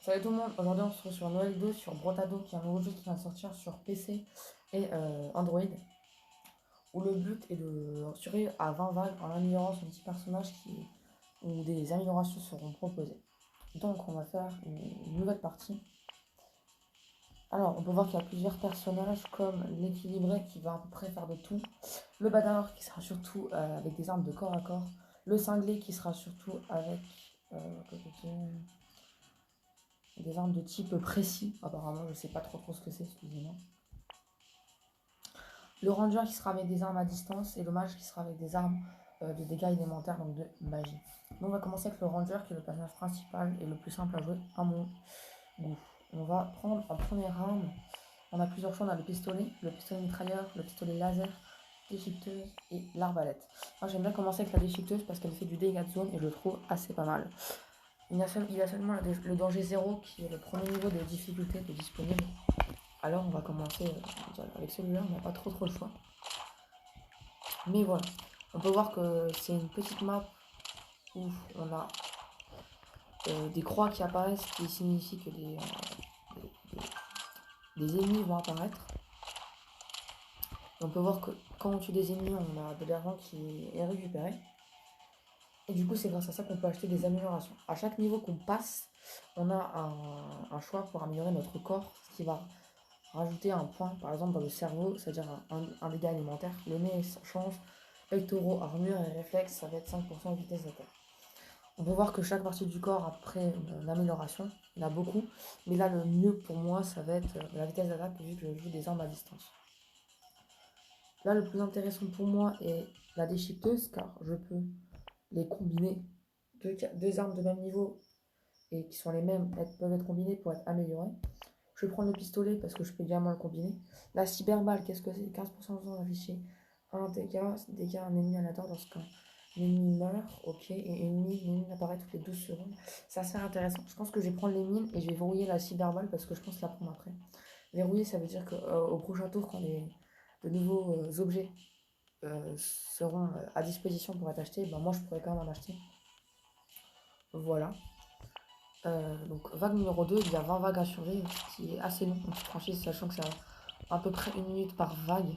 Salut tout le monde, aujourd'hui on se retrouve sur Noël 2 sur Brotado, qui est un nouveau jeu qui vient de sortir sur PC et Android, où le but est de survivre à 20 vagues en améliorant son petit personnage où des améliorations seront proposées. Donc on va faire une nouvelle partie. Alors on peut voir qu'il y a plusieurs personnages comme l'équilibré qui va à peu près faire de tout, le badar qui sera surtout avec des armes de corps à corps, le cinglé qui sera surtout avec des armes de type précis, apparemment, je sais pas trop ce que c'est, excusez-moi. Le ranger qui sera avec des armes à distance et le mage qui sera avec des armes de dégâts élémentaires, donc de magie. Donc on va commencer avec le ranger qui est le personnage principal et le plus simple à jouer à mon goût. On va prendre en première arme, on a plusieurs choix, on a le pistolet mitrailleur, le pistolet laser, déchiqueteuse et l'arbalète. Moi j'aime bien commencer avec la déchiqueteuse parce qu'elle fait du dégât de zone et je le trouve assez pas mal. Il y a seulement le danger 0 qui est le premier niveau de difficulté de disponible. Alors on va commencer avec celui-là, on n'a pas trop le choix. Mais voilà, on peut voir que c'est une petite map où on a des croix qui apparaissent qui signifient que des ennemis vont apparaître. Et on peut voir que quand on tue des ennemis, on a de l'argent qui est récupéré. Et du coup, c'est grâce à ça qu'on peut acheter des améliorations. À chaque niveau qu'on passe, on a un choix pour améliorer notre corps, ce qui va rajouter un point, par exemple dans le cerveau, c'est-à-dire un dégât alimentaire. Le nez change, pectoraux, armure et réflexes, ça va être 5% de vitesse d'attaque. On peut voir que chaque partie du corps a après une amélioration, il y en a beaucoup, mais là le mieux pour moi ça va être la vitesse d'attaque vu que je joue des armes à distance. Là le plus intéressant pour moi est la déchiqueteuse car je peux les combiner, deux armes de même niveau et qui sont les mêmes peuvent être combinées pour être améliorées. Je vais prendre le pistolet parce que je peux également le combiner. La cyberballe, qu'est-ce que c'est? 15% de temps affiché. Un dégâts un ennemi aléatoire lorsqu'un ennemi meurt, ok, et une mine apparaît toutes les 12 secondes. C'est assez intéressant. Je pense que je vais prendre les mines et je vais verrouiller la cyberballe parce que je pense la prendre après. Verrouiller, ça veut dire qu'au prochain tour, quand de nouveaux objets seront à disposition pour être achetés, ben moi je pourrais quand même en acheter. Voilà. Donc vague numéro 2, il y a 20 vagues à survivre, ce qui est assez long en petite franchise, sachant que c'est à peu près 1 minute par vague.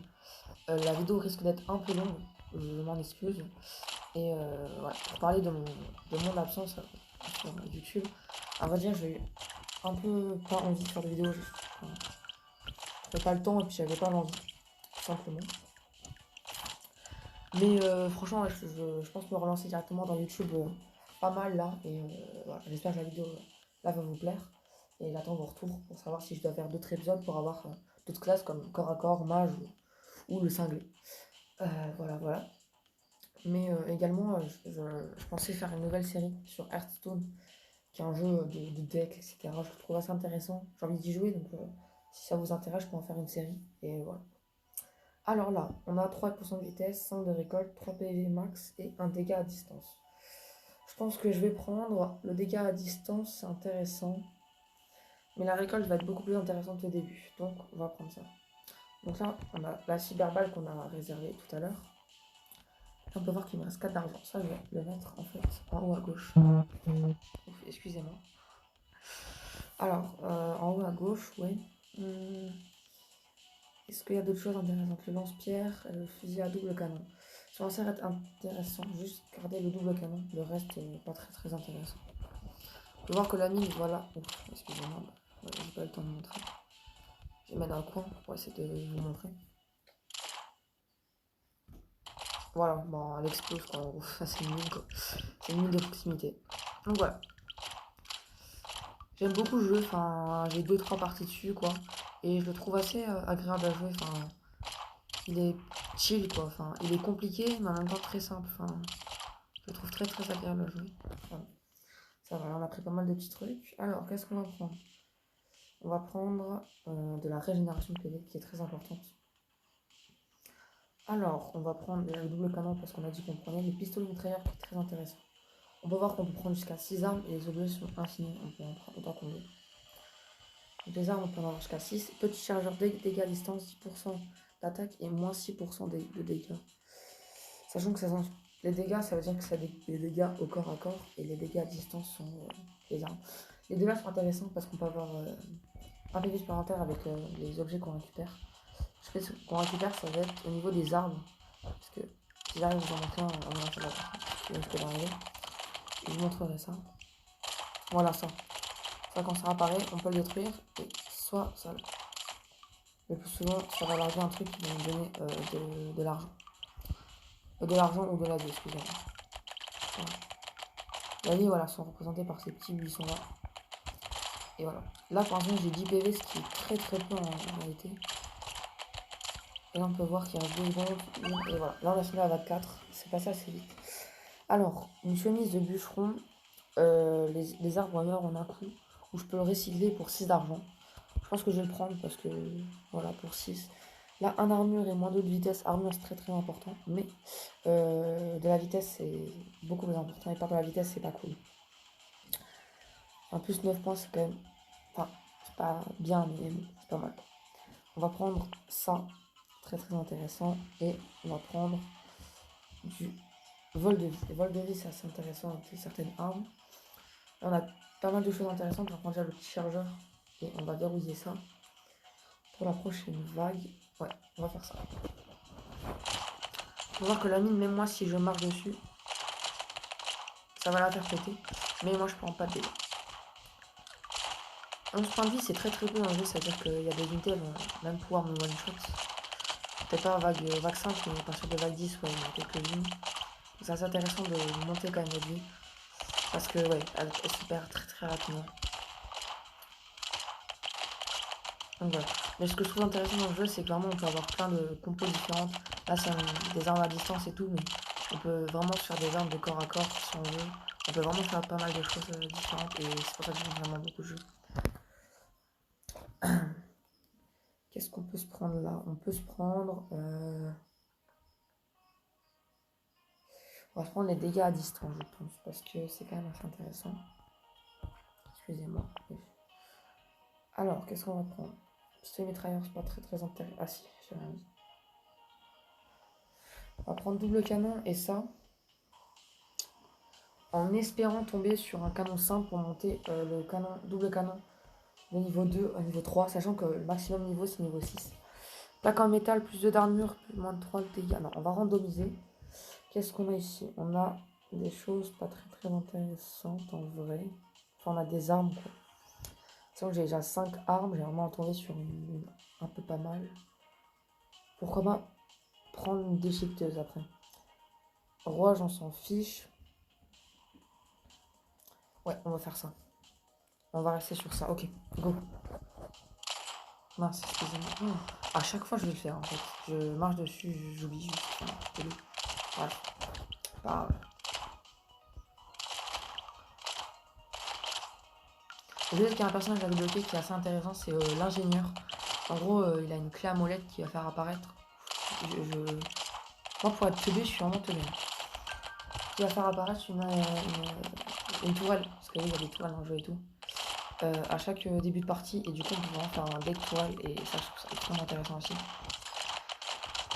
La vidéo risque d'être un peu longue, je m'en excuse. Et voilà, pour parler de mon absence sur YouTube, à vrai dire, j'ai un peu pas envie de faire de vidéos, j'avais pas le temps et puis j'avais pas l'envie, tout simplement. Mais franchement, je pense me relancer directement dans YouTube pas mal là, et voilà, j'espère que la vidéo là va vous plaire. Et j'attends vos retours pour savoir si je dois faire d'autres épisodes pour avoir d'autres classes comme corps à corps, mage ou le cinglé. Voilà. Mais également, je pensais faire une nouvelle série sur Hearthstone, qui est un jeu de deck, etc. Je le trouve assez intéressant. J'ai envie d'y jouer, donc si ça vous intéresse, je peux en faire une série. Et voilà. Alors là, on a 3% de vitesse, 5 de récolte, 3 PV max et un dégât à distance. Je pense que je vais prendre le dégât à distance, c'est intéressant. Mais la récolte va être beaucoup plus intéressante au début. Donc on va prendre ça. Donc là, on a la cyberballe qu'on a réservée tout à l'heure. On peut voir qu'il me reste 4 d'argent. Ça, je vais le mettre en fait en haut à gauche. Excusez-moi. Alors, en haut à gauche, oui. Est-ce qu'il y a d'autres choses intéressantes? Le lance-pierre et le fusil à double canon. Ça va être intéressant, juste garder le double canon. Le reste n'est pas très intéressant. On peut voir que la mine, voilà. Excusez-moi, j'ai pas eu le temps de montrer. Je vais mettre dans le coin pour essayer de vous montrer. Voilà, bon, elle explose quoi. C'est une mine quoi. C'est une mine de proximité. Donc voilà. J'aime beaucoup le jeu, enfin, j'ai 2-3 parties dessus quoi. Et je le trouve assez agréable à jouer, enfin. Il est chill quoi, enfin, il est compliqué mais en même temps très simple, enfin. Je le trouve très agréable à jouer. Voilà. Ça va, on a pris pas mal de petits trucs. Alors, qu'est-ce qu'on va prendre? On va prendre de la régénération de PV qui est très importante. Alors, on va prendre le double canon parce qu'on a dit qu'on prenait le pistolet mitrailleur qui est très intéressant. On peut voir qu'on peut prendre jusqu'à 6 armes et les objets sont infinis, on peut en prendre autant qu'on veut. Donc les armes, on peut en avoir jusqu'à 6. Petit chargeur de dégâts à distance, 10% d'attaque et moins 6% de dégâts. Sachant que les dégâts, ça veut dire que ça a des dégâts au corps à corps et les dégâts à distance sont les armes. Les deux là sont intéressants parce qu'on peut avoir un PV supplémentaire avec les objets qu'on récupère. Je sais ce qu'on récupère, ça va être au niveau des arbres. Parce que si j'arrive à vous en montrer un, on va faire je peux l'arriver. Je vous montrerai ça. Voilà ça. Ça quand ça apparaît, on peut le détruire. Et soit ça. Le plus souvent, ça va larguer un truc qui va nous donner de l'argent. De l'argent ou de la vie, excusez-moi. Voilà. La vie, voilà, sont représentés par ces petits buissons là. Et voilà. Là, par exemple, j'ai 10 PV, ce qui est très très peu en réalité. Et là, on peut voir qu'il reste 2 secondes. Et voilà. Là, on a fini à 24. C'est passé assez vite. Alors, une chemise de bûcheron. Les arbres meurent en un coup. Où je peux le recycler pour 6 d'argent. Je pense que je vais le prendre parce que, voilà, pour 6. Là, un armure et moins 2 de vitesse. Armure, c'est très très important. Mais de la vitesse, c'est beaucoup plus important. Et pas de la vitesse, c'est pas cool. En plus, 9 points, c'est quand même. Enfin, c'est pas bien, mais c'est pas mal. On va prendre ça. Très très intéressant. Et on va prendre du vol de vie. Le vol de vie, c'est assez intéressant avec certaines armes. Là, on a pas mal de choses intéressantes. On va prendre déjà le petit chargeur. Et on va verrouiller ça. Pour la prochaine vague. Ouais, on va faire ça. On va voir que la mine, même moi, si je marche dessus, ça va la faire péter. Mais moi, je prends pas de dégâts. 11 points de vie, c'est très très peu dans le jeu. C'est-à-dire qu'il y a des unités, elles vont même pouvoir me one-shot. Peut-être pas vague 5, mais à partir de vague 10, ouais, il y a quelques-unes. C'est assez intéressant de monter quand même notre vie. Parce que, ouais, elle se perd très très rapidement. Donc voilà. Mais ce que je trouve intéressant dans le jeu, c'est que vraiment on peut avoir plein de compos différentes. Là, c'est des armes à distance et tout, mais on peut vraiment faire des armes de corps à corps si on veut. On peut vraiment faire pas mal de choses différentes et c'est pour ça que j'aime vraiment beaucoup le jeu. Qu'est-ce qu'on peut se prendre là? On peut se prendre... On va se prendre les dégâts à distance, je pense, parce que c'est quand même assez intéressant. Excusez-moi. Alors, qu'est-ce qu'on va prendre? Pistolet mitrailleur, c'est pas très très intéressant. Ah si, j'ai rien dit. On va prendre double canon et ça. En espérant tomber sur un canon simple pour monter le canon, double canon de niveau 2 au niveau 3, sachant que le maximum niveau c'est niveau 6. Plaque en métal, plus 2 d'armure, plus moins de 3 de dégâts. Non, on va randomiser. Qu'est-ce qu'on a ici? On a des choses pas très très intéressantes en vrai. Enfin, on a des armes quoi. Sachant que j'ai déjà 5 armes, j'ai vraiment tombé sur un peu pas mal. Pourquoi pas prendre une déchiqueteuse après? Roi, j'en s'en fiche. Ouais, on va faire ça. On va rester sur ça. Ok, go. Mince, excusez-moi. À chaque fois, je vais le faire en fait. Je marche dessus, j'oublie juste. Voilà. Pas... Je sais qu'il y a un personnage à débloquer qui est assez intéressant, c'est l'ingénieur. En gros, il a une clé à molette qui va faire apparaître. Moi, pour être teubé, je suis vraiment teubé. Qui va faire apparaître une tourelle. Parce que oui, il y a des tourelles dans le jeu et tout. À chaque début de partie. Et du coup, on peut vraiment faire un deck tourelle. Et ça, je trouve ça extrêmement intéressant aussi.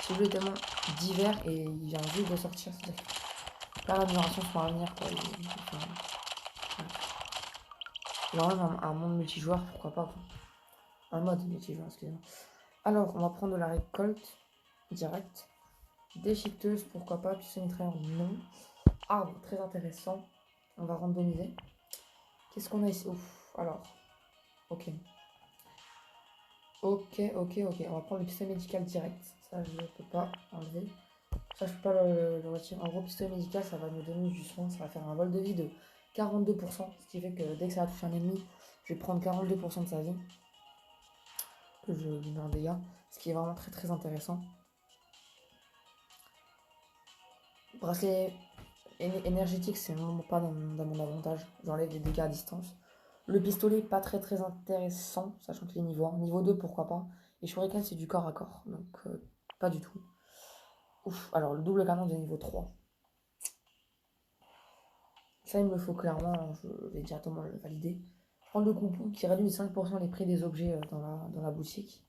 Ce jeu est tellement divers et il vient juste de sortir. Plein d'améliorations sont à venir. Quoi. Il y a même un monde multijoueur, pourquoi pas. Quoi. Un mode multijoueur, excusez-moi. Alors, on va prendre de la récolte direct. Déchiqueteuse, pourquoi pas. Pistolet mitrailleur, non. Arbre, très intéressant. On va randomiser. Qu'est-ce qu'on a ici? Ouf, alors. Ok. Ok. On va prendre le pistolet médical direct. Ça, je ne peux pas enlever. Ça, je peux pas le retirer. En gros, pistolet médical, ça va nous donner du soin. Ça va faire un vol de vie de 42%. Ce qui fait que dès que ça va toucher un ennemi, je vais prendre 42% de sa vie. Que je lui mets un dégât. Ce qui est vraiment très très intéressant. Bracelet énergétique, c'est vraiment pas dans mon avantage. J'enlève les dégâts à distance. Le pistolet, pas très très intéressant, sachant qu'il est niveau 1. Niveau 2, pourquoi pas. Et Shuriken, c'est du corps à corps. Donc, pas du tout. Ouf, alors le double canon de niveau 3. Ça, il me faut clairement, je vais directement le valider. Prendre le coupon qui réduit de 5% les prix des objets dans la boutique.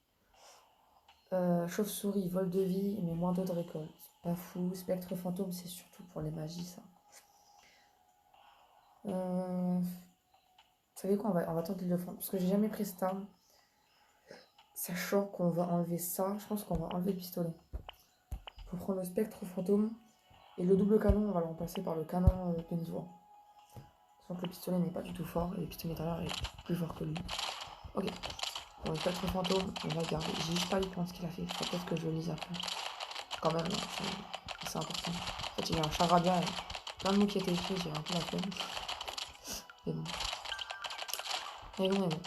Chauve-souris, vol de vie, mais moins 2 de récolte. Pas fou. Spectre fantôme, c'est surtout pour les magies, ça. savez quoi, on va tenter de le prendre. Parce que j'ai jamais pris cette arme. Sachant qu'on va enlever ça, je pense qu'on va enlever le pistolet. Pour prendre le spectre fantôme. Et le double canon, on va le remplacer par le canon de niveau 1. Sachant que le pistolet n'est pas du tout fort. Et le pistolet mitrailleur est plus fort que lui. Ok. Pour le spectre fantôme, on va garder. J'ai juste pas eu compte ce qu'il a fait. Faut peut-être que je le lise après. Quand même, c'est important. En fait, il y a un charabia. Plein de mots qui étaient écrits, j'ai un peu la flemme. Mais bon. Mais bon, mais bon.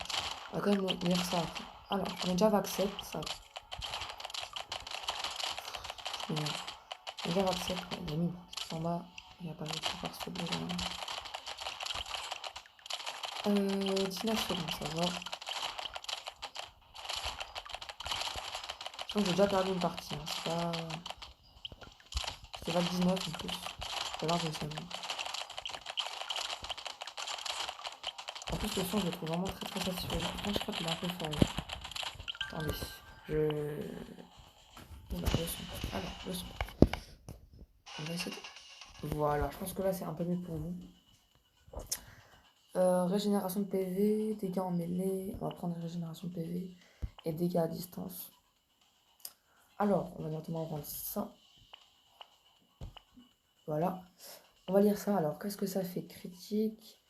On va quand même lire ça après. Alors, on est déjà vague 7, ça. On est déjà vague 7, ouais, il a mis. En bas, il n'y a pas de par ce bleu. 19 secondes, ça va. Je pense que j'ai déjà perdu une partie. Hein. C'est pas. C'était vague 19 en plus. C'est pas grave, secondes. En plus, le son, je le trouve vraiment très très satisfaisant. Je crois qu'il est un peu fort. Là. Attendez, Oula, le son. Alors, le son. On va essayer. Voilà, je pense que là c'est un peu mieux pour vous. Régénération de PV, dégâts en mêlée. On va prendre régénération de PV et dégâts à distance. Alors, on va directement prendre ça. Voilà. On va lire ça. Alors, qu'est-ce que ça fait? Critique,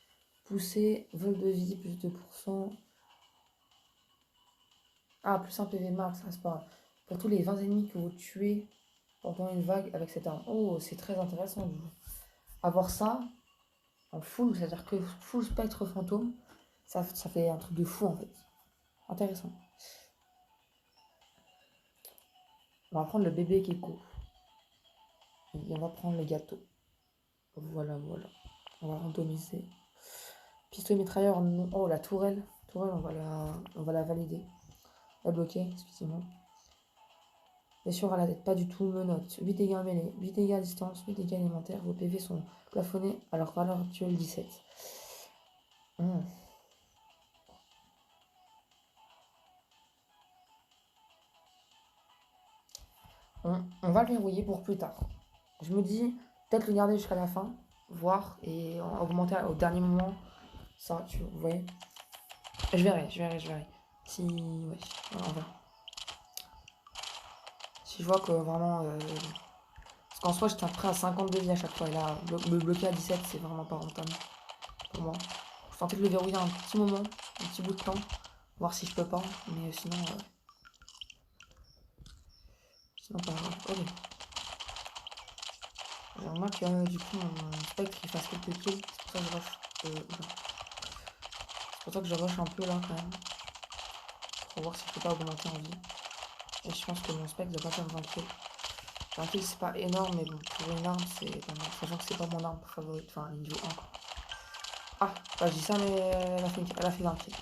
poussée, vol de vie, plus 2%. Ah, plus un PV max, ça c'est pas grave. Pour tous les 20 ennemis que vous tuez pendant une vague avec cette arme. Oh, c'est très intéressant. Avoir ça en full, c'est-à-dire que full spectre fantôme, ça fait un truc de fou en fait. Intéressant. On va prendre le bébé Keko. Et on va prendre le gâteau. Voilà, voilà. On va randomiser. Pistolet mitrailleur, non. Oh, la tourelle. Tourelle, on va la valider. La bloquer, excusez-moi. Blessure à la tête, pas du tout. Menottes. 8 dégâts mêlés, 8 dégâts à distance, 8 dégâts alimentaires. Vos PV sont plafonnés à leur valeur actuelle 17. On va le verrouiller pour plus tard. Je me dis, peut-être le garder jusqu'à la fin, voir et augmenter au dernier moment. Ça, vous voyez. Je verrai. Si, ouais, voilà, on verra. Si je vois que vraiment... Parce qu'en soi, j'étais prêt à 52 vies à chaque fois. Et là, me bloquer à 17, c'est vraiment pas rentable pour moi. Je tentais de le verrouiller un petit moment, un petit bout de temps. Voir si je peux pas. Mais sinon... sinon, pas grave. Ok. J'aimerais que du coup, mon spectre il fasse quelques kills. C'est pour ça que je rush. C'est pour ça que je rush un peu là quand même. Pour voir si je peux pas augmenter en vie. Et je pense que mon spectre doit pas faire 20 kills. 20 kills c'est pas énorme, mais bon, pour une arme c'est pas mal. Sachant que c'est pas mon arme favorite, enfin niveau 1 quoi. Ah, bah je dis ça, mais elle a fait 20 kills.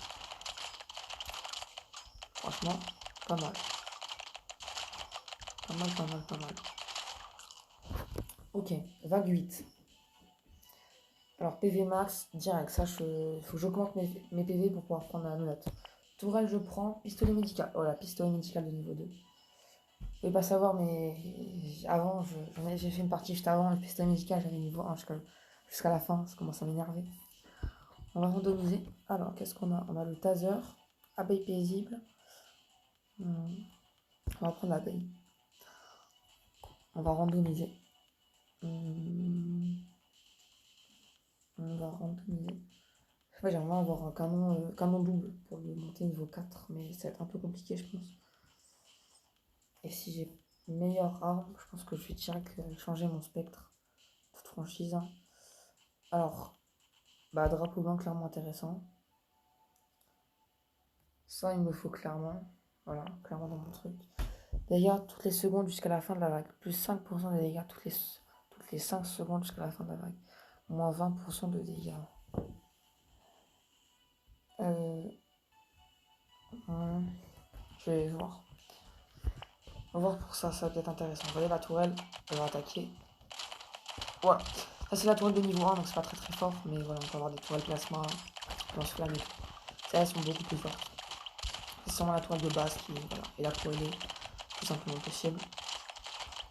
Franchement, pas mal. Pas mal. Ok, vague 8. Alors PV max, direct, ça faut que j'augmente mes PV pour pouvoir prendre la note. Tourelle je prends, pistolet médical. Voilà, pistolet médical de niveau 2. Vous pouvez pas savoir, mais avant, j'ai fait une partie juste avant, le pistolet médical, j'avais niveau 1 jusqu'à la fin, ça commence à m'énerver. On va randomiser. Alors, qu'est-ce qu'on a? On a le taser, abeille paisible. On va prendre l'abeille. On va randomiser. On va randomiser. Ouais, j'aimerais avoir un canon double pour le monter niveau 4, mais ça va être un peu compliqué, je pense. Et si j'ai une meilleure arme, je pense que je vais direct changer mon spectre. Toute franchise. Alors, bah, drapeau blanc, clairement intéressant. Ça, il me faut clairement. Voilà, clairement dans mon truc. Dégâts toutes les secondes jusqu'à la fin de la vague. Plus 5% des dégâts toutes les 5 secondes jusqu'à la fin de la vague. Moins 20% de dégâts. Je vais voir. On va voir pour ça, ça va être intéressant. Vous voyez la tourelle, elle va attaquer. Voilà. Ça c'est la tourelle de niveau 1, donc c'est pas très très fort. Mais voilà, on peut avoir des tourelles plasma, lance-flamme et tout. Celles-là sont beaucoup plus fortes. C'est seulement la tourelle de base qui est la pour aider tout simplement possible.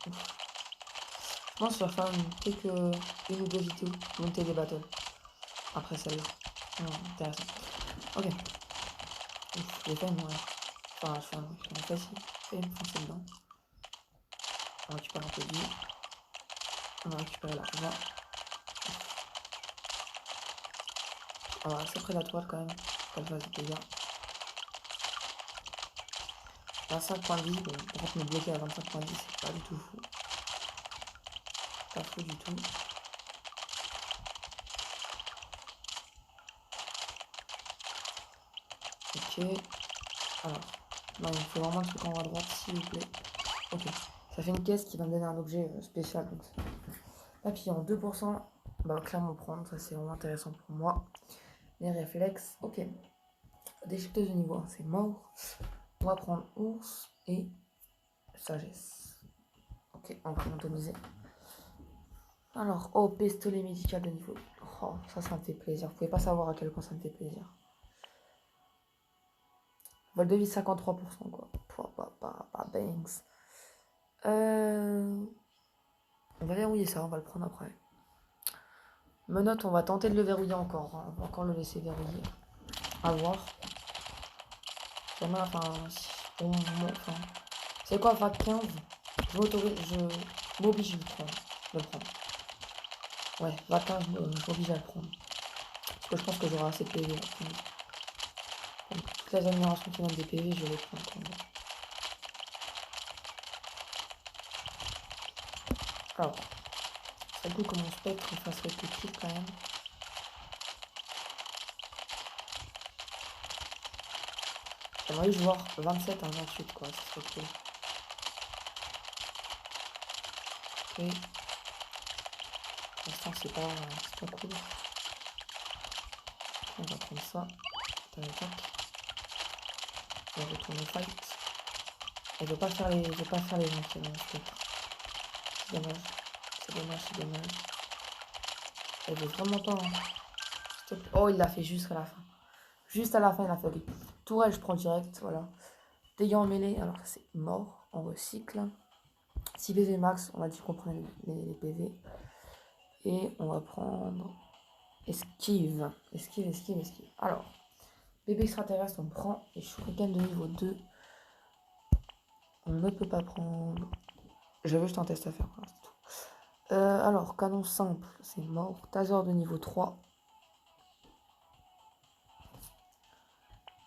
Je pense que je vais faire une ou deux vidéos monter des battles après celle-là. Intéressant. Ok. Ouf, je l'ai fait, moi. Enfin, je suis en facile. Je vais me foncer dedans. On récupère un peu de vie. On va récupérer l'argent. On va rester près de la toile quand même. Pour qu'elle fasse des dégâts. 25 points de vie. Bon, par contre, me bloquer à 25 points de vie, c'est pas du tout fou. Pas fou du tout. Ok. Alors. Non, il faut vraiment le truc en haut à droite, s'il vous plaît. Ok. Ça fait une caisse qui va me donner un objet spécial. Donc papillon, 2%. Bah, clairement prendre. Ça, c'est vraiment intéressant pour moi. Les réflexes. Ok. Déchiqueteuse de niveau 1, c'est mort. On va prendre ours et sagesse. Ok, on va randomiser. Alors, oh, pistolet médical de niveau 2. Oh, ça me fait plaisir. Vous pouvez pas savoir à quel point ça me fait plaisir. Vol de vie 53%, quoi. Pas banks. On va verrouiller ça, on va le prendre après. Menottes, on va tenter de le verrouiller encore. Hein. On va encore le laisser verrouiller. À voir. Jamais, enfin, c'est quoi, vague 15? Je m'oblige de le prendre. Ouais, vague 15, je m'oblige à le prendre. Parce que je pense que j'aurai assez de PV. Donc, toutes les améliorations qui donnent des PV, je vais les prendre quand même. Alors, c'est cool que mon spectre fasse quelques kills quand même. J'aimerais jouer 27 à 28 quoi, ça serait cool. Ok. Pour l'instant c'est pas cool. On va prendre ça. Tac. On va retourner fight. Et je vais pas faire les gens qui vont se faire. C'est dommage. C'est dommage. Elle veut vraiment pas. Hein. Oh, il l'a fait juste à la fin. Juste à la fin, il a fait ok. Tourelle, je prends direct, voilà. Dégâts en mêlée, alors c'est mort, on recycle. 6 PV max, on a dit qu'on prenait les PV. Et on va prendre esquive. Esquive. Alors, bébé extraterrestre, on prend. Et shuriken de niveau 2. On ne peut pas prendre. J'avais juste un test à faire, voilà, c'est tout. Alors, canon simple, c'est mort. Taser de niveau 3.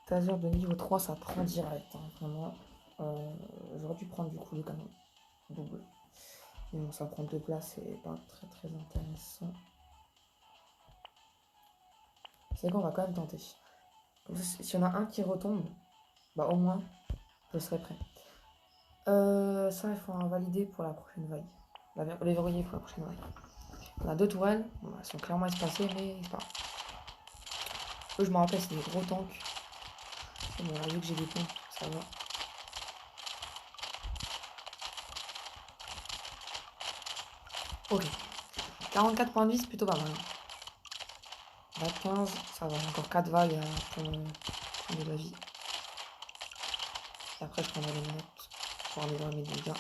Taser de niveau 3, ça prend direct. Hein, vraiment. J'aurais dû prendre du coup le canon double. Mais bon, ça prend 2 places, c'est pas très intéressant. C'est qu'on va quand même tenter. S'il y en a un qui retombe, bah au moins, je serai prêt. Ça, il faut valider pour la prochaine vague. Les verrouiller pour la prochaine vague. On a 2 tourelles. Bon, elles sont clairement espacées, mais c'est pas grave. Eux, je me rappelle, c'est des gros tanks. Et bon, là, vu que j'ai des pompes, ça va. Ok. 44 points de vie, c'est plutôt pas mal. 15, ça va. Encore 4 vagues pour prendre de la vie. Et après, je prendrai les manettes pour améliorer mes dégâts.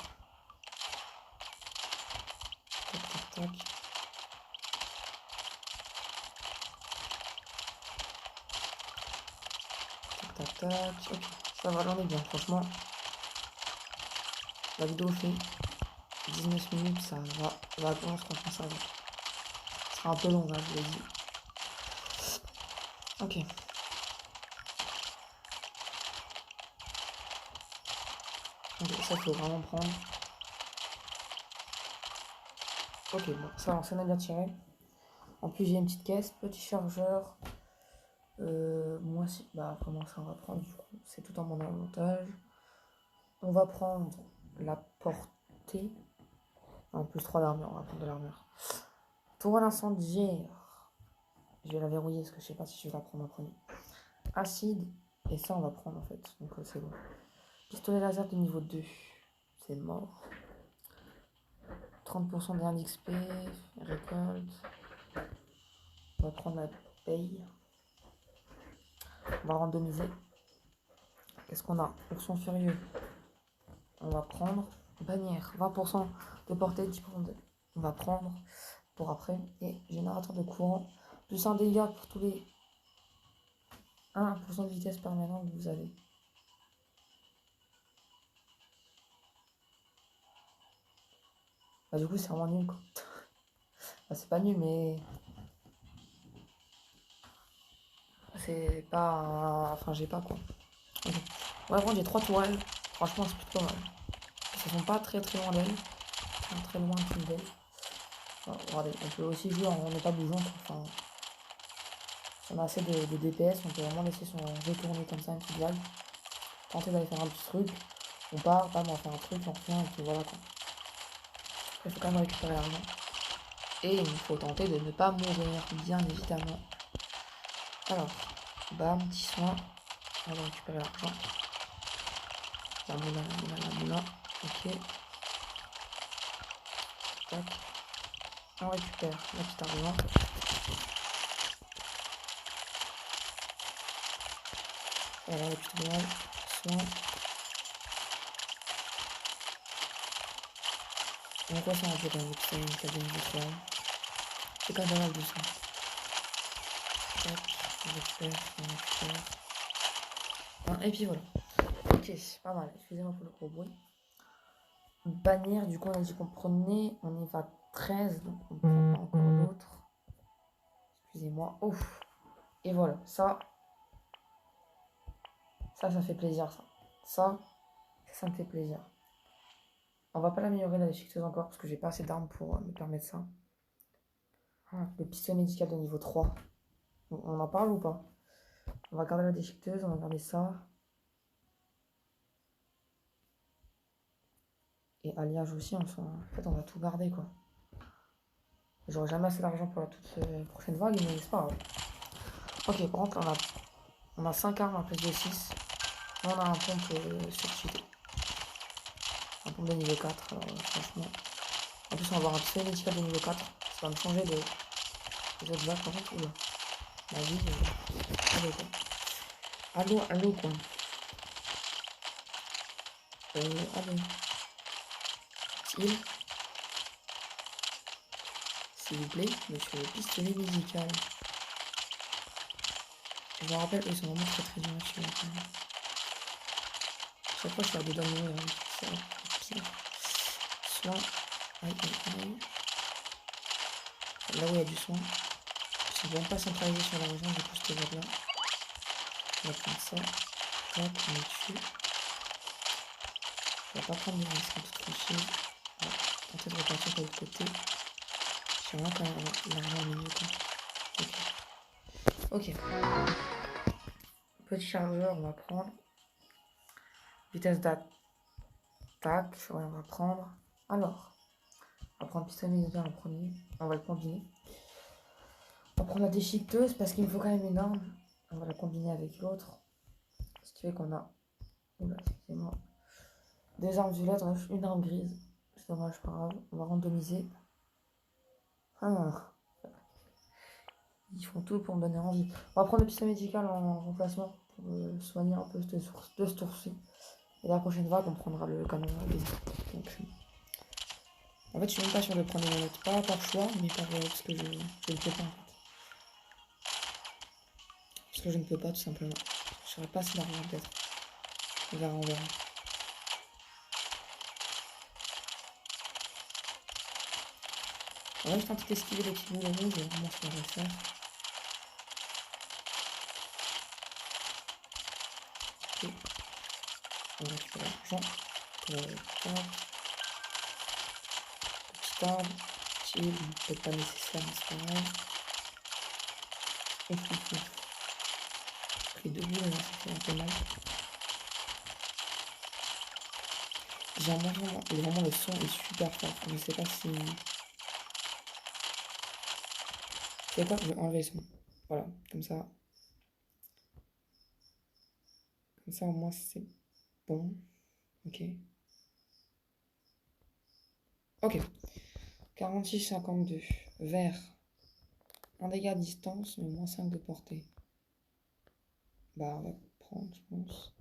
Tac. Ok, ça va, j'en ai bien, franchement. La vidéo fait 19 minutes, ça va, franchement, ça va. Ce sera un peu long, là, je l'ai dit. Ok. Ok, ça, faut vraiment prendre. Ok, bon, ça, on s'en a bien tiré. En plus, j'ai une petite caisse, petit chargeur. Moi, si, bah, vraiment, ça, on va prendre, du coup, c'est tout en mon avantage. On va prendre la portée. En plus 3 d'armure, on va prendre de l'armure. Tourelle incendiaire. Je vais la verrouiller parce que je sais pas si je vais la prendre en premier. Acide. Et ça, on va prendre en fait. Donc, c'est bon. Pistolet laser de niveau 2. C'est mort. 30% de XP. Récolte. On va prendre la paye. On va randomiser. Qu'est-ce qu'on a? Ourson furieux. On va prendre. Bannière. 20% de portée, 10% de. On va prendre pour après. Et générateur de courant. Plus un dégât pour tous les 1% de vitesse permanente, vous avez. Bah, du coup, c'est vraiment nul, quoi. Bah, c'est pas nul, mais c'est pas. Enfin, j'ai pas, quoi. Ok. Ouais, bon, j'ai 3 tourelles. Franchement, c'est plutôt pas mal. Elles sont pas très très loin d'elle. Enfin, très loin d'elle. Enfin, regardez, on peut aussi jouer en état bougeant, quoi. Enfin, si on a assez de DPS, on peut vraiment laisser son jeu tourner comme ça, une petite vague. Tenter d'aller faire un petit truc. On part, bam, on va faire un truc, on revient, et puis voilà, quoi. Après, il faut quand même récupérer l'argent. Et il faut tenter de ne pas mourir, bien évidemment. Alors, bam, petit soin. On va récupérer l'argent. La moulin, la moulin, la moulin. Ok. Tac. On récupère la petite argent. Voilà, la petite balle. Soin. On quoi ça un peu quand même, c'est une cabine de soin. C'est quand même pas mal de soin. Tac. On récupère, on récupère. Ah, et puis voilà. Ok, pas mal. Excusez-moi pour le gros bruit. Bannière, du coup, on a dit qu'on prenait. On y va 13, donc on ne prend pas encore l'autre. Excusez-moi. Ouf. Et voilà, ça fait plaisir, ça me fait plaisir. On va pas l'améliorer la déchiqueteuse encore parce que j'ai pas assez d'armes pour me permettre ça. Ah, le pistolet médical de niveau 3. On en parle ou pas? On va garder la déchiqueteuse, on va garder ça. Et alliage aussi, en fait on va tout garder quoi. J'aurai jamais assez d'argent pour la toute prochaine vague, mais c'est pas grave. Ok, par contre on a 5 armes à place de 6. On a un pompe surcheaté. Un pompe de niveau 4, alors franchement. En plus on va avoir un pistolet médical de niveau 4. Ça va me changer des autres vagues par contre. Oula. La vie, allô quoi. Allô quoi. Allô. S'il vous plaît, monsieur le pistolet médical. Je me rappelle, ils sont vraiment très très durs là-dessus. Chaque fois, je suis à deux doigts de mourir. C'est pire. Soin. Aïe, aïe, aïe. Là où il y a du soin. Ils ne vont pas centraliser sur la région, du coup, cette vague là. On va prendre ça. Hop, on est dessus. On va pas prendre de risque en toute franchise. On va tenter de repartir de l'autre côté. J'ai vraiment quand même l'argent au milieu, quoi. Ok. Petit chargeur, on va prendre. Vitesse d'attaque. Ouais, on va prendre. Alors, on va prendre pistolet médical en premier. On va le combiner. On va prendre la déchiqueteuse parce qu'il me faut quand même une arme. On va la combiner avec l'autre. Ce qui fait qu'on a. Oula, excusez-moi. Deux armes violettes, on a une arme grise. C'est dommage, pas grave. On va randomiser. Ah. Ils font tout pour me donner envie. On va prendre le pistolet médical en remplacement pour soigner un peu de ce tour-ci. Et la prochaine vague, on prendra le canon à laser. Donc, en fait, je suis même pas sûr de prendre les notes. Pas par choix, mais parce que je ne peux pas en fait. Parce que je ne peux pas tout simplement. Je serais pas si d'argent peut-être. On verra, on verra. On va juste tenter d'esquiver les petits boules rouges, vraiment ce qu'on va faire. Ok. On va récupérer l'argent. Petit arbre. Utile, peut-être pas nécessaire, mais c'est pas grave. Les deux boules, ça fait un peu mal. Vraiment, le son est super fort. Je sais pas si. C'est quoi? Je vais enlever le son. Voilà, comme ça. Comme ça, au moins, c'est bon. Ok. Ok. 46-52. Vert. Un dégât à distance, mais moins 5 de portée. Bah, on va prendre, je pense.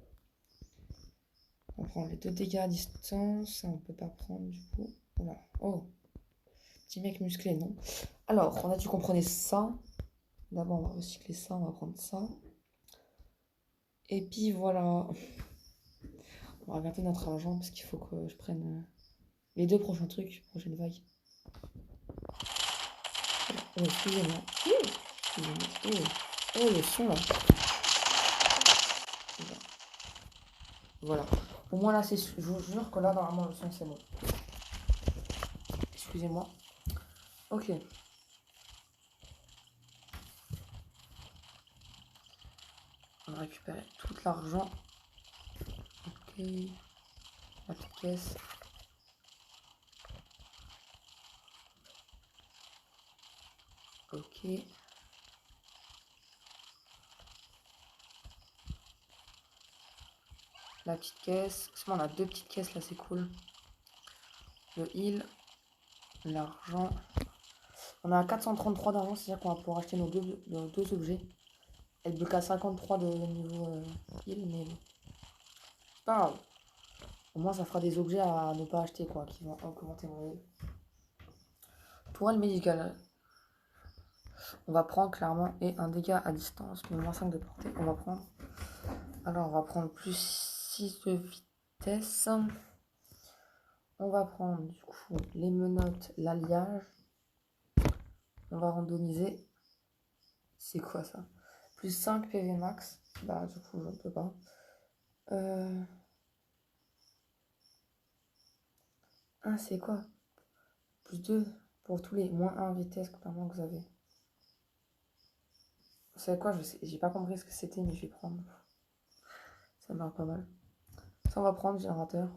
On va prendre les deux dégâts à distance. Ça, on peut pas prendre du coup. Voilà. Oh. Petit mec musclé, non? Alors, on a dit qu'on prenait ça. D'abord, on va recycler ça. On va prendre ça. Et puis voilà. On va regarder notre argent parce qu'il faut que je prenne les 2 prochains trucs, prochaine vague. Oh, excusez-moi. Excusez-moi. Oh, le son là. Voilà. Au moins là, je vous jure que là, normalement, le son c'est bon. Excusez-moi. Ok. On va récupérer tout l'argent. Ok. La petite caisse. Ok. La petite caisse. On a 2 petites caisses là, c'est cool. Le heal. L'argent. On a 433 d'argent, c'est-à-dire qu'on va pouvoir acheter nos deux objets. Elle bloque à 53 de niveau heal, mais bon. C'est pas grave. Au moins, ça fera des objets à ne pas acheter, quoi, qui vont augmenter mon heal. Tourelle médicale. On va prendre clairement et un dégât à distance, mais moins 5 de portée. On va prendre. Alors, on va prendre plus 6 de vitesse. On va prendre du coup les menottes, l'alliage. On va randomiser. C'est quoi ça? Plus 5 PV max. Bah, du coup, je ne peux pas. Ah, c'est quoi? Plus 2 pour tous les moins 1 vitesse contrairement que vous avez. Vous savez quoi? J'ai pas compris ce que c'était, mais je vais prendre. Ça marche pas mal. Ça, on va prendre générateur.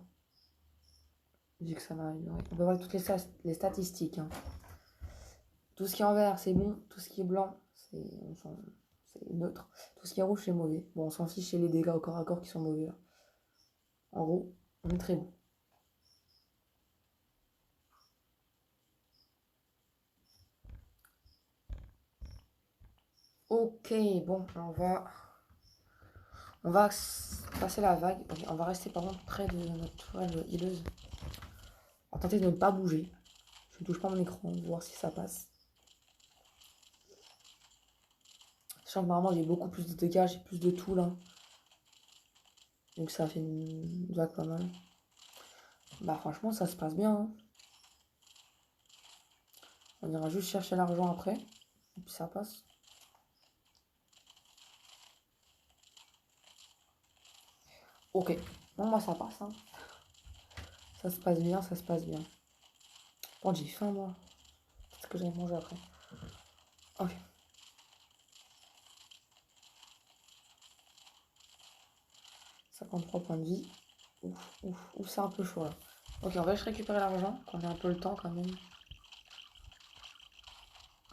Vu que ça m'a ignoré. On peut voir toutes les statistiques. Hein. Tout ce qui est en vert, c'est bon. Tout ce qui est blanc, c'est neutre. Tout ce qui est rouge, c'est mauvais. Bon, on s'en fiche chez les dégâts au corps à corps qui sont mauvais. Là. En gros, on est très bon. Ok, bon, on va passer la vague. Okay, on va rester par contre près de notre tourelle hileuse. On va tenter de ne pas bouger. Je ne touche pas mon écran, voir si ça passe. Sachant que normalement j'ai beaucoup plus de dégâts, j'ai plus de tout là. Donc ça fait une vague pas mal. Bah franchement ça se passe bien. Hein. On ira juste chercher l'argent après. Et puis ça passe. Ok. Bon moi ça passe. Hein. Ça se passe bien, ça se passe bien. Bon j'ai faim moi. Qu'est-ce que j'allais manger après? Ok. « 53 points de vie. Ouf, c'est un peu chaud là. Ok, on va juste récupérer l'argent, qu'on ait un peu le temps quand même.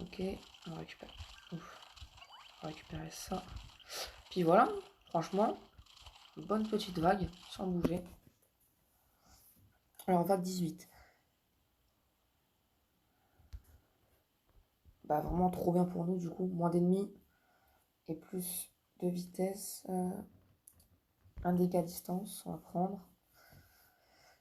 Ok, on récupère. Ouf. On va récupérer ça. Puis voilà, franchement, une bonne petite vague, sans bouger. Alors, vague 18. Bah, vraiment trop bien pour nous, du coup. Moins d'ennemis et plus de vitesse. Un dégât à distance, on va prendre.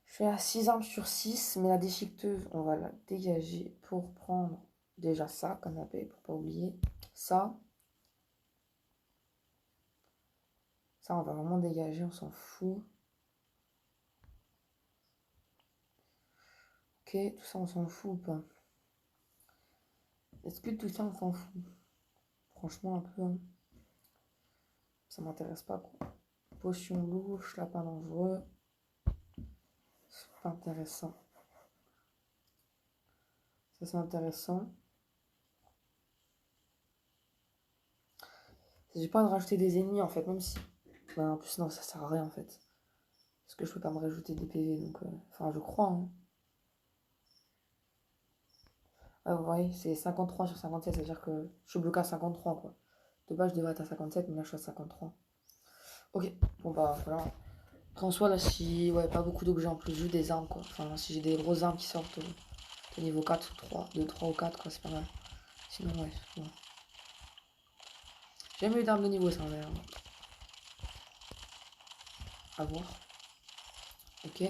Je fais à 6 armes sur 6, mais la déchiqueteuse, on va la dégager pour prendre déjà ça, canapé, pour pas oublier. Ça, on va vraiment dégager, on s'en fout. Ok, tout ça, on s'en fout ou pas? Est-ce que tout ça, on s'en fout? Franchement, un peu. Hein. Ça m'intéresse pas, quoi. Potion louche, lapin dangereux. C'est pas intéressant. Ça, c'est intéressant. J'ai pas envie de rajouter des ennemis, en fait, même si... Bah, en plus, non, ça sert à rien, en fait. Parce que je peux pas me rajouter des PV, donc... Enfin, je crois, hein. Ah, vous voyez, c'est 53 sur 57, c'est-à-dire que je suis bloqué à 53, quoi. De base, je devrais être à 57, mais là, je suis à 53. Ok, bon, bah, voilà. Après, en soi, là, si... Ouais, pas beaucoup d'objets en plus, juste des armes, quoi. Enfin, si j'ai des grosses armes qui sortent de niveau 4 ou 3, de 3 ou 4, quoi, c'est pas mal. Sinon, ouais, bon. J'ai jamais eu d'armes de niveau, ça, d'ailleurs. À voir. Ok.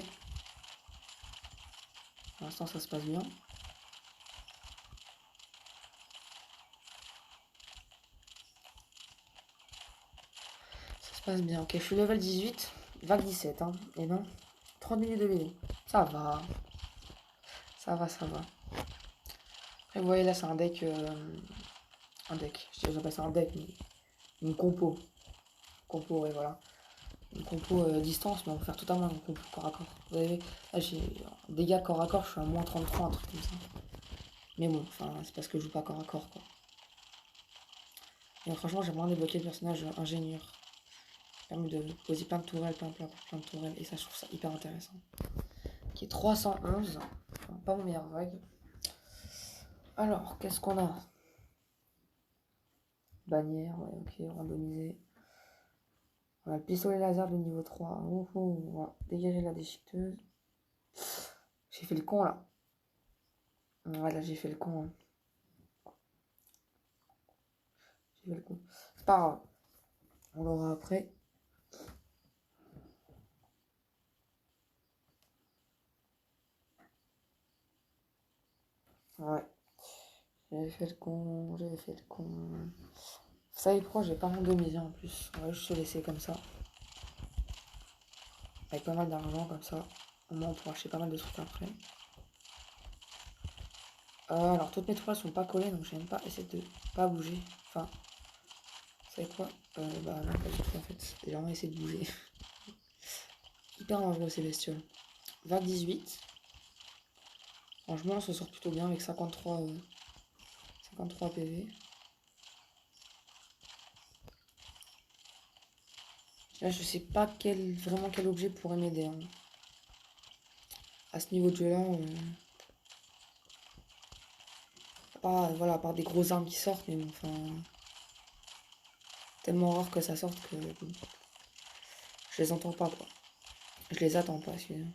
Pour l'instant, ça se passe bien. Ça se passe bien. Ok, je suis level 18, vague 17, hein. Et non, 30 minutes de vidéo. Ça va. Ça va, ça va. Après, vous voyez, là, c'est un deck... un deck. J'appelle ça un deck, mais... Une compo. Compo, ouais, voilà. Une compo distance, mais on va faire totalement une compo corps à corps. Vous avez... Là, j'ai... Dégâts corps à corps, je suis à moins 33, un truc comme ça. Mais bon, enfin, c'est parce que je joue pas corps à corps, quoi. Et franchement, j'aimerais bien débloquer le personnage ingénieur. Ça permet de poser plein de tourelles, plein de tourelles. Et ça, je trouve ça hyper intéressant. Qui est 311. Enfin, pas mon meilleur vague. Alors, qu'est-ce qu'on a? Bannière, ouais, ok, randomisé. On a le pistolet laser de niveau 3. Oh, oh, on va dégager la déchiqueteuse. J'ai fait le con, là. Ouais, là, j'ai fait le con. Hein. J'ai fait le con. C'est pas grave. On l'aura après. Ouais. J'avais fait le con, j'avais fait le con. Vous savez pourquoi j'ai pas randomisé en plus? On va juste se laisser comme ça. Avec pas mal d'argent comme ça. Au moins on pourra acheter pas mal de trucs après. Alors toutes mes toiles sont pas collées donc j'ai même pas essayé de pas bouger. Enfin, vous savez quoi? Bah non pas du tout en fait. J'ai vraiment essayé de bouger. Hyper dangereux ces bestioles. 20-18. Franchement on se sort plutôt bien avec 53 PV. Là je sais pas vraiment quel objet pourrait m'aider. Hein. À ce niveau de jeu là. Voilà, à part des grosses armes qui sortent, mais bon, enfin. Tellement rare que ça sorte que. Bon, je les entends pas, quoi. Je les attends pas, excusez-moi.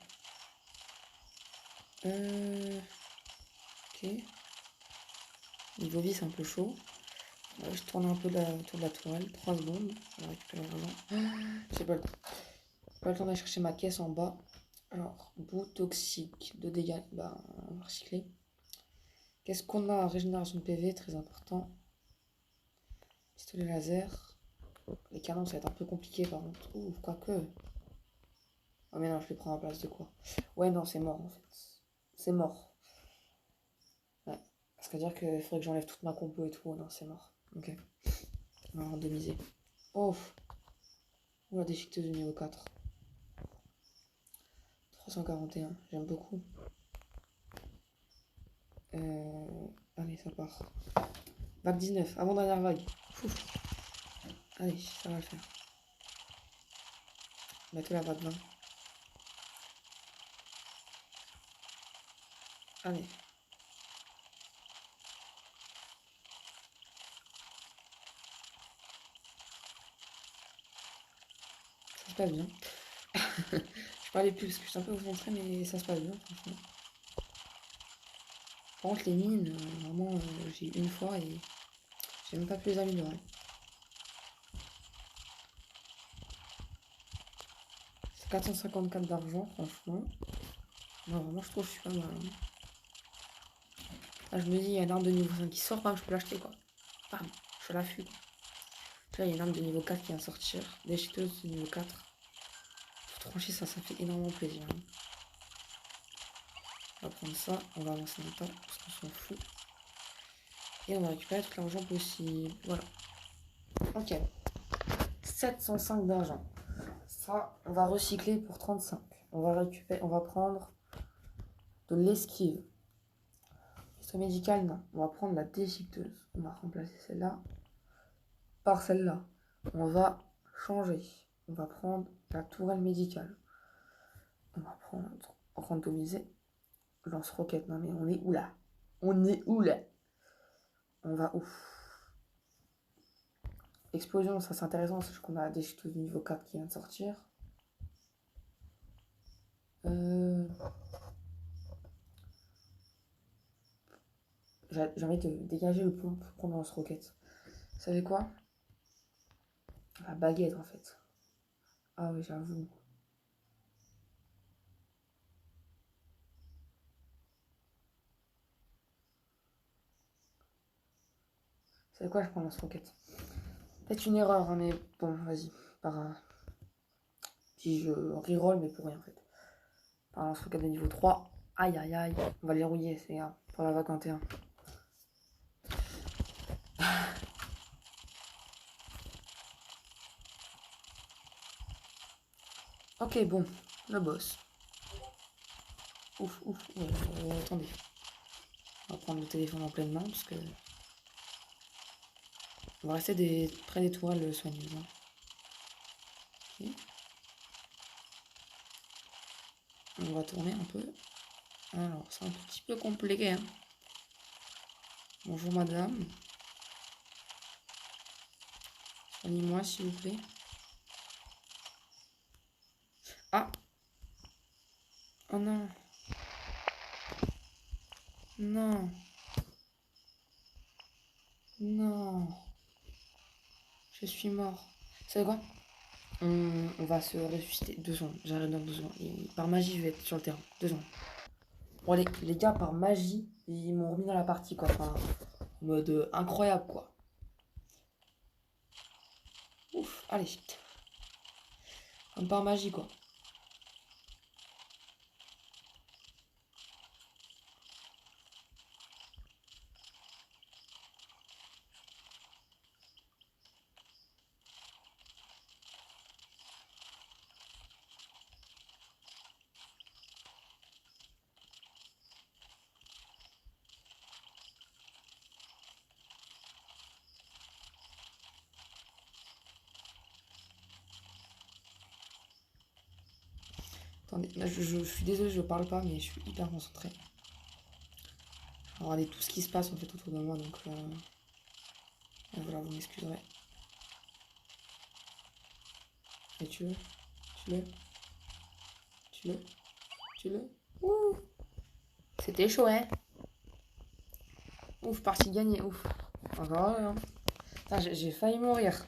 Ok. Niveau vie, c'est un peu chaud. Je tourne un peu autour de la tourelle. 3 secondes. On va récupérer l'argent. J'ai pas le temps. Pas le temps d'aller chercher ma caisse en bas. Alors, bout toxique, 2 dégâts. Bah, on va recycler. Qu'est-ce qu'on a? Régénération de PV, très important. Pistolet laser. Les canons, ça va être un peu compliqué par contre. Ouh, quoique. Oh mais non, je les prends à la place de quoi? Ouais, non, c'est mort en fait. C'est mort. Ouais. C'est-à-dire qu'il faudrait que j'enlève toute ma compo et tout. Non, c'est mort. Ok. On va randomiser. Oh. Ouh, la déchiqueteuse du niveau 4. 341. J'aime beaucoup. Allez, ça part. Vague 19. Avant-dernière vague. Ouf. Allez, ça va le faire. Bientôt la vague 20. Allez. Ça se passe bien. Je parlais plus parce que je suis un peu concentrée, mais ça se passe bien, franchement. Par contre, les mines, vraiment, j'ai eu une fois et j'ai même pas pu les améliorer. C'est 454 d'argent, franchement. Non, vraiment, je trouve que je suis pas mal. Hein. Là, je me dis, il y a une arme de niveau 5 qui sort, bam, je peux l'acheter, quoi. Bam, je suis à l'affût, quoi. Là, il y a une arme de niveau 4 qui vient de sortir. Déchiqueteuse de niveau 4. Pour trancher ça, ça fait énormément plaisir. Hein. On va prendre ça, on va avancer un temps, parce qu'on s'en fout. Et on va récupérer tout l'argent possible. Voilà. Ok. 705 d'argent. Ça, on va recycler pour 35. On va récupérer, on va prendre de l'esquive. Pistolet médical, non. On va prendre la déchiqueteuse. On va remplacer celle-là par celle-là. On va changer. On va prendre la tourelle médicale. On va prendre randomiser. Lance-roquette. Non mais on est où là? On est où là? On va où? Explosion, ça c'est intéressant, parce qu'on a la déchiqueteuse du niveau 4 qui vient de sortir. J'ai envie de dégager le plomb pour prendre lance-roquette. Vous savez quoi? La baguette en fait. Ah oui, j'avoue. Vous savez quoi? Je prends lance-roquette. Peut-être une erreur, hein, mais bon, vas-y. Pas grave. Si je reroll, mais pour rien en fait. Par un truc de niveau 3. Aïe aïe aïe. On va les rouiller, ces gars, pour la vague 21. Ok, bon, le boss. Ouf, attendez. On va prendre le téléphone en pleine main parce que. On va rester près des tourelles soigneuses. Hein. Okay. On va tourner un peu. Alors, c'est un petit peu compliqué. Hein. Bonjour madame. Soignez-moi s'il vous plaît. Ah! Oh non! Non! Non! Je suis mort. Vous savez quoi? On va se ressusciter. 2 secondes. J'arrive dans 2 secondes. Et par magie, je vais être sur le terrain. 2 secondes. Bon, les gars, par magie, ils m'ont remis dans la partie, quoi. Enfin, en mode incroyable, quoi. Ouf, allez. Comme par magie, quoi. Attendez, là, je suis désolé, je parle pas, mais je suis hyper concentré. Regardez tout ce qui se passe en fait autour de moi, donc voilà, vous m'excuserez. Et tu le. Ouh. C'était chaud, hein. Ouf, partie gagnée, ouf. Encore hein. J'ai failli mourir.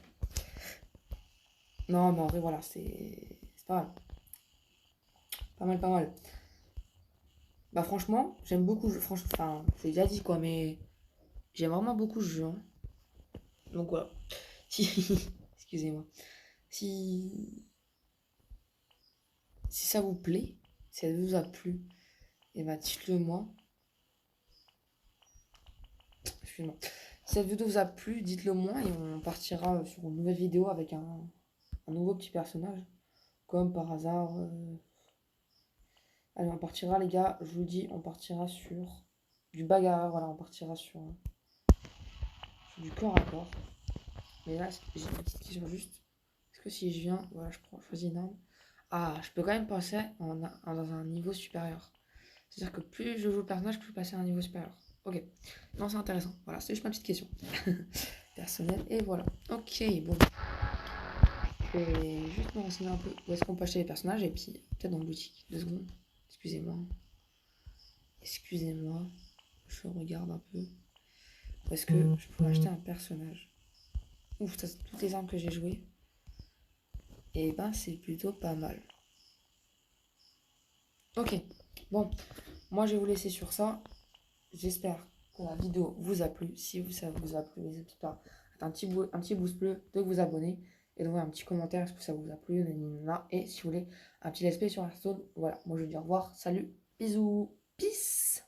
Non, mais en vrai, voilà, c'est pas mal. Pas mal. Bah franchement, j'aime beaucoup, franchement, enfin, c'est déjà dit quoi, mais j'aime vraiment beaucoup ce jeu. Hein. Donc voilà. Si, excusez-moi. Si ça vous plaît, si ça vous a plu, et bah dites-le moi. Excusez-moi. Si cette vidéo vous a plu, dites-le moi et on partira sur une nouvelle vidéo avec un nouveau petit personnage. Comme par hasard. Allez, on partira les gars, je vous le dis, on partira sur du bagarre, voilà, on partira sur du corps à corps. Mais là, j'ai une petite question juste. Est-ce que si je viens, voilà, je choisis une arme. Ah, je peux quand même passer dans un niveau supérieur. C'est-à-dire que plus je joue le personnage, plus je passer à un niveau supérieur. Ok. Non, c'est intéressant. Voilà, c'est juste ma petite question. Personnelle. Et voilà. Ok, bon. Je vais juste me renseigner un peu où est-ce qu'on peut acheter les personnages. Et puis, peut-être dans la boutique. 2 secondes. Excusez-moi. Je regarde un peu. Où est-ce que je pourrais acheter un personnage? Ouf, ça, c'est toutes les armes que j'ai jouées. Et ben, c'est plutôt pas mal. Ok. Bon. Moi, je vais vous laisser sur ça. J'espère que la vidéo vous a plu. Si ça vous a plu, n'hésitez pas à mettre un petit pouce bleu, de vous abonner et de voir un petit commentaire. Est-ce que ça vous a plu? Et si vous voulez un petit let's play sur Hearthstone, voilà. Moi, je vous dis au revoir. Salut. Bisous. Peace.